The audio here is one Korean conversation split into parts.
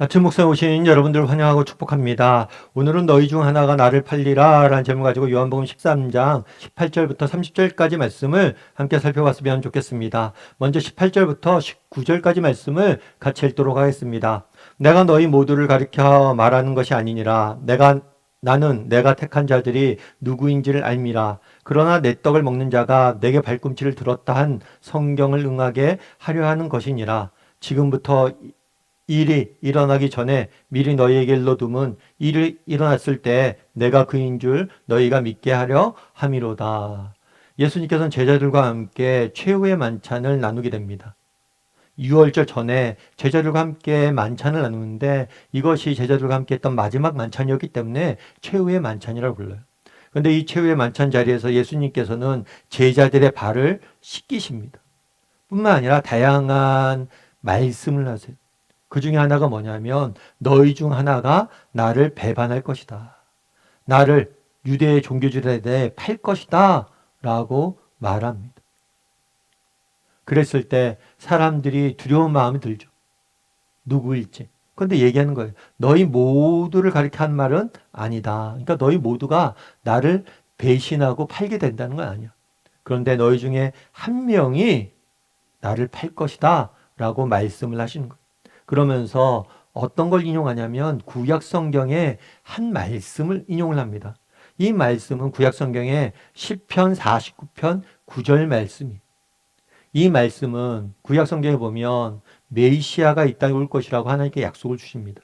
아침 목사에 오신 여러분들 환영하고 축복합니다. 오늘은 너희 중 하나가 나를 팔리라 라는 제목을 가지고 요한복음 13장 18절부터 30절까지 말씀을 함께 살펴봤으면 좋겠습니다. 먼저 18절부터 19절까지 말씀을 같이 읽도록 하겠습니다. 내가 너희 모두를 가리켜 말하는 것이 아니니라. 나는 내가 택한 자들이 누구인지를 알미라. 그러나 내 떡을 먹는 자가 내게 발꿈치를 들었다 한 성경을 응하게 하려 하는 것이니라. 지금부터 일이 일어나기 전에 미리 너희에게 일러둠은 일이 일어났을 때 내가 그인 줄 너희가 믿게 하려 함이로다. 예수님께서는 제자들과 함께 최후의 만찬을 나누게 됩니다. 유월절 전에 제자들과 함께 만찬을 나누는데 이것이 제자들과 함께 했던 마지막 만찬이었기 때문에 최후의 만찬이라고 불러요. 그런데 이 최후의 만찬 자리에서 예수님께서는 제자들의 발을 씻기십니다. 뿐만 아니라 다양한 말씀을 하세요. 그 중에 하나가 뭐냐면 너희 중 하나가 나를 배반할 것이다. 나를 유대의 종교주의에 대해 팔 것이다. 라고 말합니다. 그랬을 때 사람들이 두려운 마음이 들죠. 누구일지. 그런데 얘기하는 거예요. 너희 모두를 가리켜 한 말은 아니다. 그러니까 너희 모두가 나를 배신하고 팔게 된다는 건 아니야. 그런데 너희 중에 한 명이 나를 팔 것이다. 라고 말씀을 하시는 거예요. 그러면서 어떤 걸 인용하냐면 구약 성경의 한 말씀을 인용을 합니다. 이 말씀은 구약 성경의 시편 49편 9절 말씀이에요. 이 말씀은 구약 성경에 보면 메시아가 이 땅에 올 것이라고 하나님께 약속을 주십니다.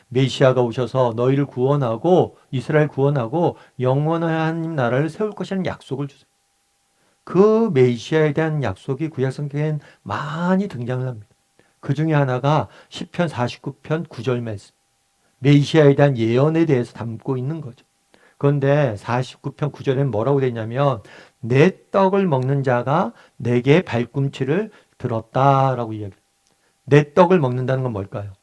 메시아가 오셔서 너희를 구원하고 이스라엘 구원하고 영원한 하나님 나라를 세울 것이라는 약속을 주세요. 그 메시아에 대한 약속이 구약 성경엔 많이 등장을 합니다. 그 중에 하나가 시편 49편 9절 말씀. 메시아에 대한 예언에 대해서 담고 있는 거죠. 그런데 49편 9절에는 뭐라고 되냐면 내 떡을 먹는 자가 내게 발꿈치를 들었다라고 이야기해요. 내 떡을 먹는다는 건 뭘까요?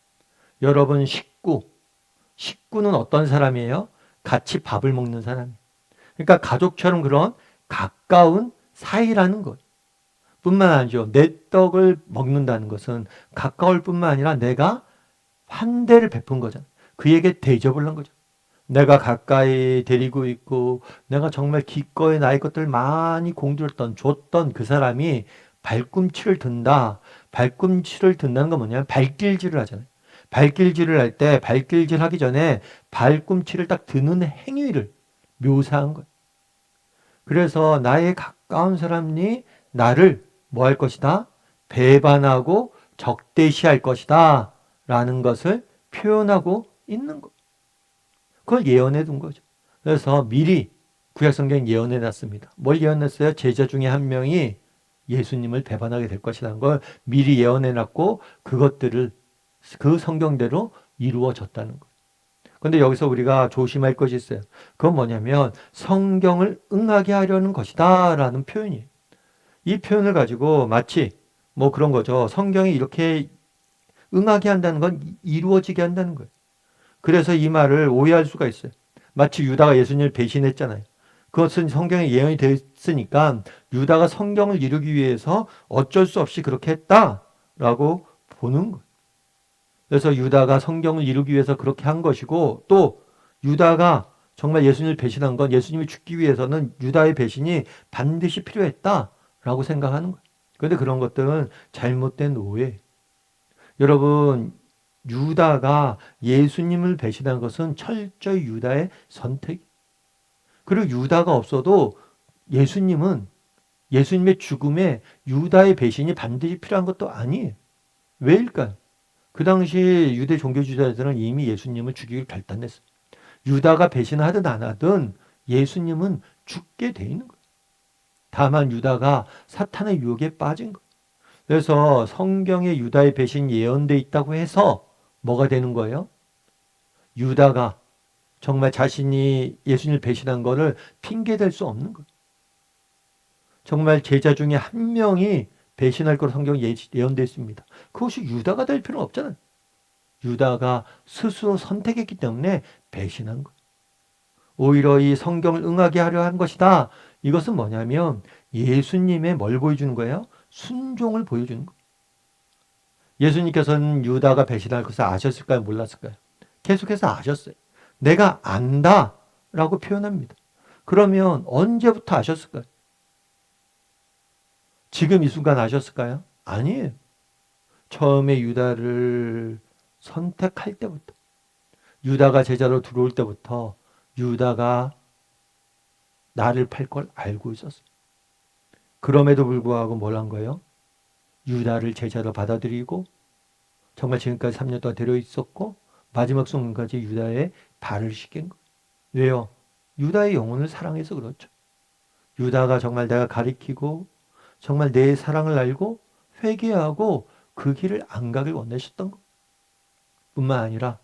여러분 식구는 어떤 사람이에요? 같이 밥을 먹는 사람이에요. 그러니까 가족처럼 그런 가까운 사이라는 거예요. 뿐만 아니죠. 내 떡을 먹는다는 것은 가까울 뿐만 아니라 내가 환대를 베푼 거잖아요. 그에게 대접을 한 거죠. 내가 가까이 데리고 있고 내가 정말 기꺼이 나의 것들을 많이 공들였던 줬던 그 사람이 발꿈치를 든다. 발꿈치를 든다는 건 뭐냐면 발길질을 하잖아요. 발길질을 할 때 발길질 하기 전에 발꿈치를 딱 드는 행위를 묘사한 거예요. 그래서 나의 가까운 사람이 나를 뭐 할 것이다? 배반하고 적대시할 것이다. 라는 것을 표현하고 있는 것. 그걸 예언해 둔 거죠. 그래서 미리 구약성경 예언해 놨습니다. 뭘 예언했어요? 제자 중에 한 명이 예수님을 배반하게 될 것이라는 걸 미리 예언해 놨고 그것들을 그 성경대로 이루어졌다는 거예요. 그런데 여기서 우리가 조심할 것이 있어요. 그건 뭐냐면 성경을 응하게 하려는 것이다 라는 표현이에요. 이 표현을 가지고 마치 뭐 그런 거죠. 성경이 이렇게 응하게 한다는 건 이루어지게 한다는 거예요. 그래서 이 말을 오해할 수가 있어요. 마치 유다가 예수님을 배신했잖아요. 그것은 성경에 예언이 되어 있으니까 유다가 성경을 이루기 위해서 어쩔 수 없이 그렇게 했다라고 보는 거예요. 그래서 유다가 성경을 이루기 위해서 그렇게 한 것이고 또 유다가 정말 예수님을 배신한 건 예수님이 죽기 위해서는 유다의 배신이 반드시 필요했다라고 생각하는 거예요. 그런데 그런 것들은 잘못된 오해. 여러분 유다가 예수님을 배신한 것은 철저히 유다의 선택. 그리고 유다가 없어도 예수님의 죽음에 유다의 배신이 반드시 필요한 것도 아니에요. 왜일까요? 그 당시 유대 종교주의자들은 이미 예수님을 죽이기를 결단했어요. 유다가 배신하든 안 하든 예수님은 죽게 돼 있는 거예요. 다만 유다가 사탄의 유혹에 빠진 거예요. 그래서 성경에 유다의 배신이 예언돼 있다고 해서 뭐가 되는 거예요? 유다가 정말 자신이 예수님을 배신한 거를 핑계댈 수 없는 거예요. 정말 제자 중에 한 명이 배신할 거로 성경에 예언되어 있습니다. 그것이 유다가 될 필요는 없잖아요. 유다가 스스로 선택했기 때문에 배신한 거예요. 오히려 이 성경을 응하게 하려 한 것이다. 이것은 뭐냐면 예수님의 뭘 보여주는 거예요? 순종을 보여주는 거예요. 예수님께서는 유다가 배신할 것을 아셨을까요? 몰랐을까요? 계속해서 아셨어요. 내가 안다 라고 표현합니다. 그러면 언제부터 아셨을까요? 지금 이 순간 아셨을까요? 아니에요. 처음에 유다를 선택할 때부터, 유다가 제자로 들어올 때부터 유다가 나를 팔 걸 알고 있었어요. 그럼에도 불구하고 뭘 한 거예요? 유다를 제자로 받아들이고 정말 지금까지 3년 동안 데려 있었고 마지막 순간까지 유다의 발을 씻긴 거예요. 왜요? 유다의 영혼을 사랑해서 그렇죠. 유다가 정말 내가 가리키고 정말 내 사랑을 알고 회개하고 그 길을 안 가길 원하셨던 것 뿐만 아니라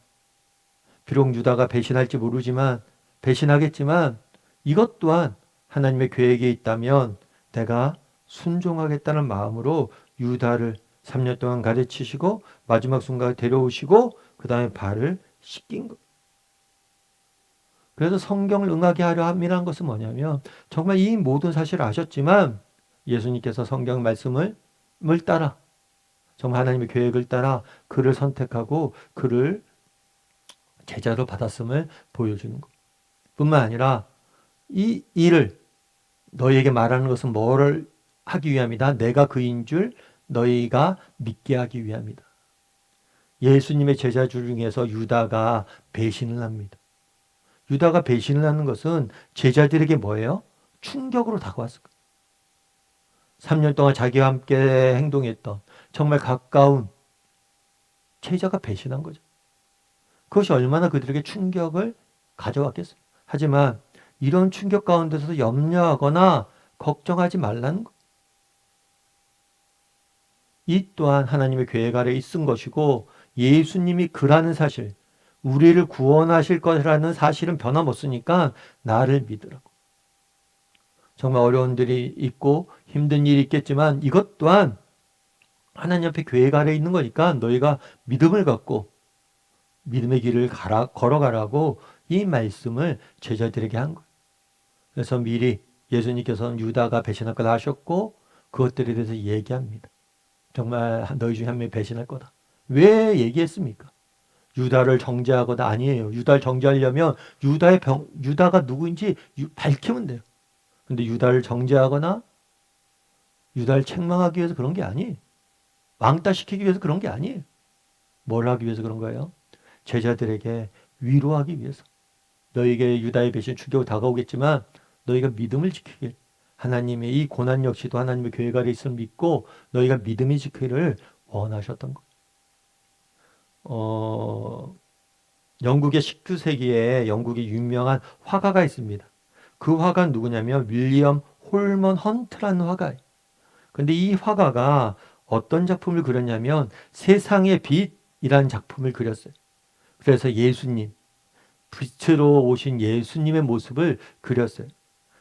비록 유다가 배신할지 모르지만 배신하겠지만 이것 또한 하나님의 계획에 있다면 내가 순종하겠다는 마음으로 유다를 3년 동안 가르치시고 마지막 순간에 데려오시고 그 다음에 발을 씻긴 것. 그래서 성경을 응하게 하려 함이라는 것은 뭐냐면 정말 이 모든 사실을 아셨지만 예수님께서 성경 말씀을 따라 정말 하나님의 계획을 따라 그를 선택하고 그를 제자로 받았음을 보여주는 것. 뿐만 아니라 이 일을 너희에게 말하는 것은 뭐를 하기 위함이다. 내가 그인 줄 너희가 믿게 하기 위함이다. 예수님의 제자 중에서 유다가 배신을 합니다. 유다가 배신을 하는 것은 제자들에게 뭐예요? 충격으로 다가왔을 거예요. 3년 동안 자기와 함께 행동했던 정말 가까운 제자가 배신한 거죠. 그것이 얼마나 그들에게 충격을 가져왔겠어요. 하지만 이런 충격 가운데서 염려하거나 걱정하지 말라는 것. 이 또한 하나님의 계획 아래 있은 것이고 예수님이 그라는 사실, 우리를 구원하실 것이라는 사실은 변함없으니까 나를 믿으라고. 정말 어려운 일이 있고 힘든 일이 있겠지만 이것 또한 하나님 앞에 계획 아래 있는 거니까 너희가 믿음을 갖고 믿음의 길을 걸어가라고 이 말씀을 제자들에게 한 거예요. 그래서 미리 예수님께서는 유다가 배신할 거다 하셨고 그것들에 대해서 얘기합니다. 정말 너희 중에 한 명이 배신할 거다. 왜 얘기했습니까? 유다를 정죄하거나 아니에요. 유다를 정죄하려면 유다가 누구인지 밝히면 돼요. 근데 유다를 정죄하거나 유다를 책망하기 위해서 그런 게 아니에요. 왕따시키기 위해서 그런 게 아니에요. 뭘 하기 위해서 그런 거예요? 제자들에게 위로하기 위해서. 너에게 유다의 배신 추격이 다가오겠지만 너희가 믿음을 지키길. 하나님의 이 고난 역시도 하나님의 계획 아래 있음을 믿고 너희가 믿음이 지키기를 원하셨던 것. 영국의 19세기에 영국의 유명한 화가가 있습니다. 그 화가는 누구냐면 윌리엄 홀먼 헌트라는 화가예요. 근데 이 화가가 어떤 작품을 그렸냐면 세상의 빛이라는 작품을 그렸어요. 그래서 예수님, 빛으로 오신 예수님의 모습을 그렸어요.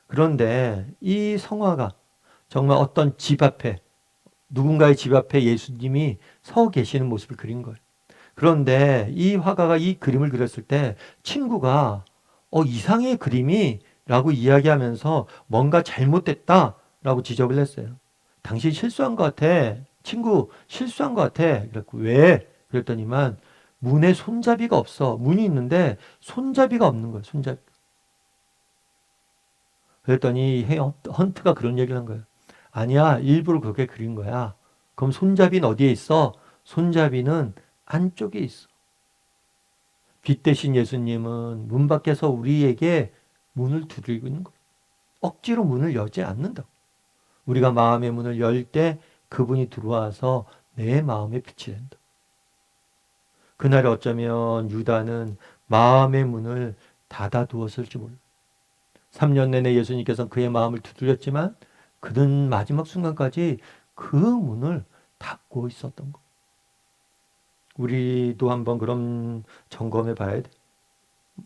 그런데 이 성화가 정말 어떤 집 앞에, 누군가의 집 앞에 예수님이 서 계시는 모습을 그린 거예요. 그런데 이 화가가 이 그림을 그렸을 때 친구가 이상해 그림이 라고 이야기하면서 뭔가 잘못됐다라고 지적을 했어요. 당신 실수한 것 같아. 친구 실수한 것 같아. 그랬고 왜? 그랬더니만 문에 손잡이가 없어. 문이 있는데 손잡이가 없는 거예요. 손잡이. 그랬더니 헌트가 그런 얘기를 한 거예요. 아니야, 일부러 그렇게 그린 거야. 그럼 손잡이는 어디에 있어? 손잡이는 안쪽에 있어. 빛 대신 예수님은 문 밖에서 우리에게 문을 두드리고 있는 거예요. 억지로 문을 열지 않는다. 우리가 마음의 문을 열 때 그분이 들어와서 내 마음에 빛이 된다. 그날 어쩌면 유다는 마음의 문을 닫아두었을지 몰라. 3년 내내 예수님께서는 그의 마음을 두드렸지만 그는 마지막 순간까지 그 문을 닫고 있었던 것. 우리도 한번 그런 점검해 봐야 돼.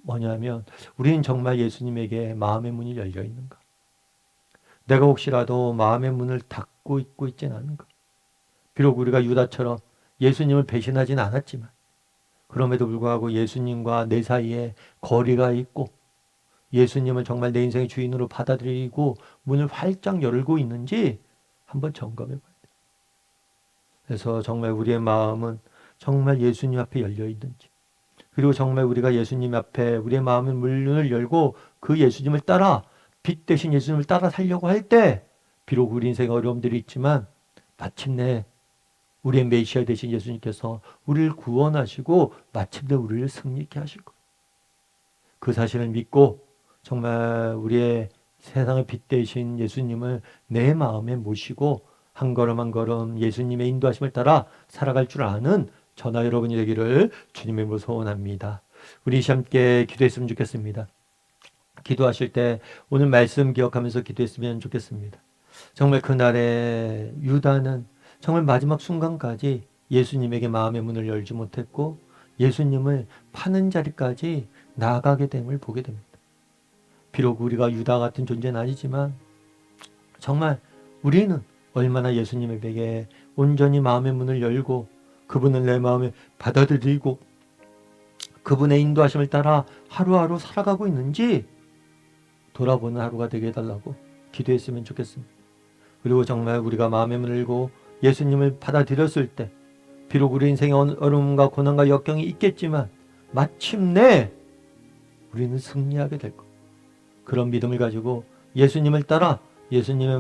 뭐냐면 우리는 정말 예수님에게 마음의 문이 열려 있는가? 내가 혹시라도 마음의 문을 닫고 있고 있지는 않은가? 비록 우리가 유다처럼 예수님을 배신하진 않았지만 그럼에도 불구하고 예수님과 내 사이에 거리가 있고 예수님을 정말 내 인생의 주인으로 받아들이고 문을 활짝 열고 있는지 한번 점검해 봐야 돼. 그래서 정말 우리의 마음은 정말 예수님 앞에 열려 있는지, 그리고 정말 우리가 예수님 앞에 우리의 마음의 문을 열고 그 예수님을 따라, 빛 대신 예수님을 따라 살려고 할 때, 비록 우리 인생에 어려움들이 있지만 마침내 우리의 메시아 되신 예수님께서 우리를 구원하시고 마침내 우리를 승리케 하실 거예요. 그 사실을 믿고 정말 우리의 세상의 빛 되신 예수님을 내 마음에 모시고 한 걸음 한 걸음 예수님의 인도하심을 따라 살아갈 줄 아는 저나 여러분이 되기를 주님의 이름으로 소원합니다. 우리 함께 기도했으면 좋겠습니다. 기도하실 때 오늘 말씀 기억하면서 기도했으면 좋겠습니다. 정말 그날에 유다는 정말 마지막 순간까지 예수님에게 마음의 문을 열지 못했고 예수님을 파는 자리까지 나아가게 됨을 보게 됩니다. 비록 우리가 유다 같은 존재는 아니지만 정말 우리는 얼마나 예수님에게 온전히 마음의 문을 열고 그분을 내 마음에 받아들이고 그분의 인도하심을 따라 하루하루 살아가고 있는지 돌아보는 하루가 되게 해달라고 기도했으면 좋겠습니다. 그리고 정말 우리가 마음의 문을 열고 예수님을 받아들였을 때 비록 우리 인생에 어려움과 고난과 역경이 있겠지만 마침내 우리는 승리하게 될 것. 그런 믿음을 가지고 예수님을 따라 예수님을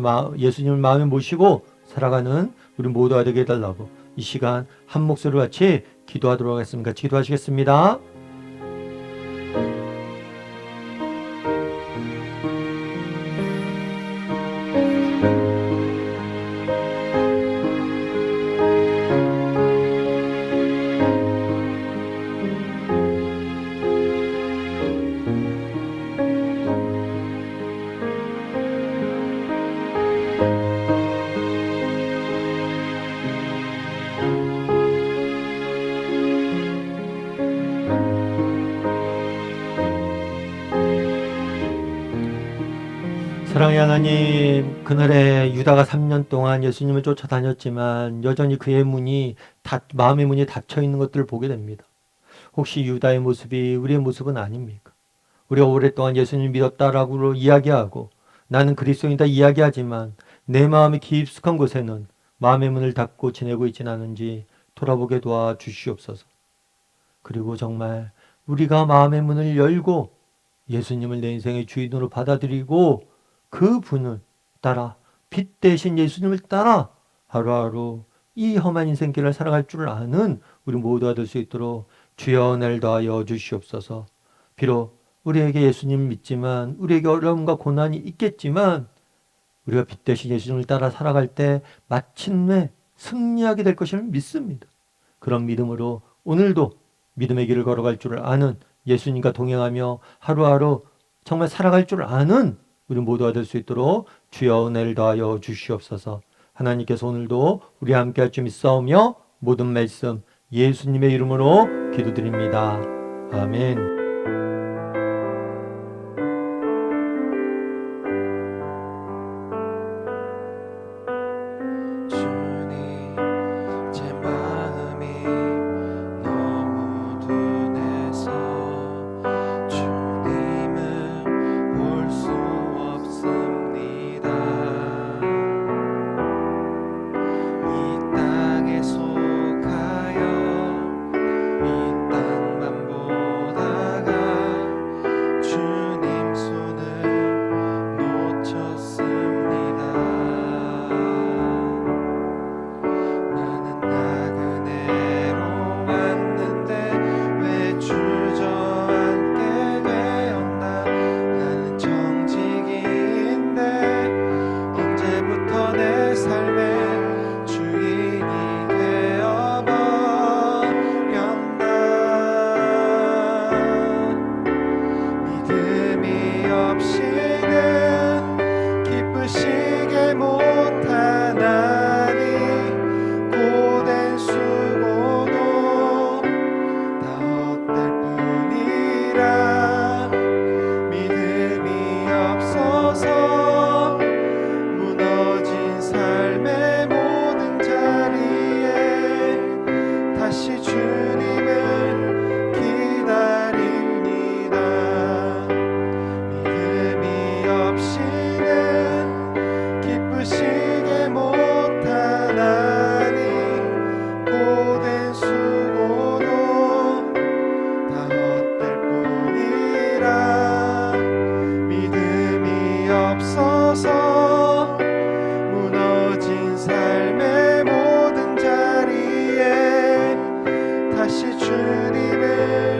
마음에 모시고 살아가는 우리 모두가 되게 해달라고 이 시간 한 목소리로 같이 기도하도록 하겠습니다. 기도하시겠습니다. 사랑의 하나님, 그날에 유다가 3년 동안 예수님을 쫓아다녔지만 여전히 그의 마음의 문이 닫혀 있는 것들을 보게 됩니다. 혹시 유다의 모습이 우리의 모습은 아닙니까? 우리가 오랫동안 예수님을 믿었다라고 이야기하고 나는 그리스도인이다 이야기하지만 내 마음의 깊숙한 곳에는 마음의 문을 닫고 지내고 있지는 않은지 돌아보게 도와 주시옵소서. 그리고 정말 우리가 마음의 문을 열고 예수님을 내 인생의 주인으로 받아들이고 그 분을 따라 빛 대신 예수님을 따라 하루하루 이 험한 인생길을 살아갈 줄 아는 우리 모두가 될 수 있도록 주여 은혜를 더하여 주시옵소서. 비록 우리에게 예수님을 믿지만 우리에게 어려움과 고난이 있겠지만 우리가 빛 대신 예수님을 따라 살아갈 때 마침내 승리하게 될 것을 믿습니다. 그런 믿음으로 오늘도 믿음의 길을 걸어갈 줄 아는 예수님과 동행하며 하루하루 정말 살아갈 줄 아는 우리 모두가 될 수 있도록 주여 은혜를 더하여 주시옵소서. 하나님께서 오늘도 우리와 함께할 줄 믿사오며 모든 말씀 예수님의 이름으로 기도드립니다. 아멘. 다시 주님을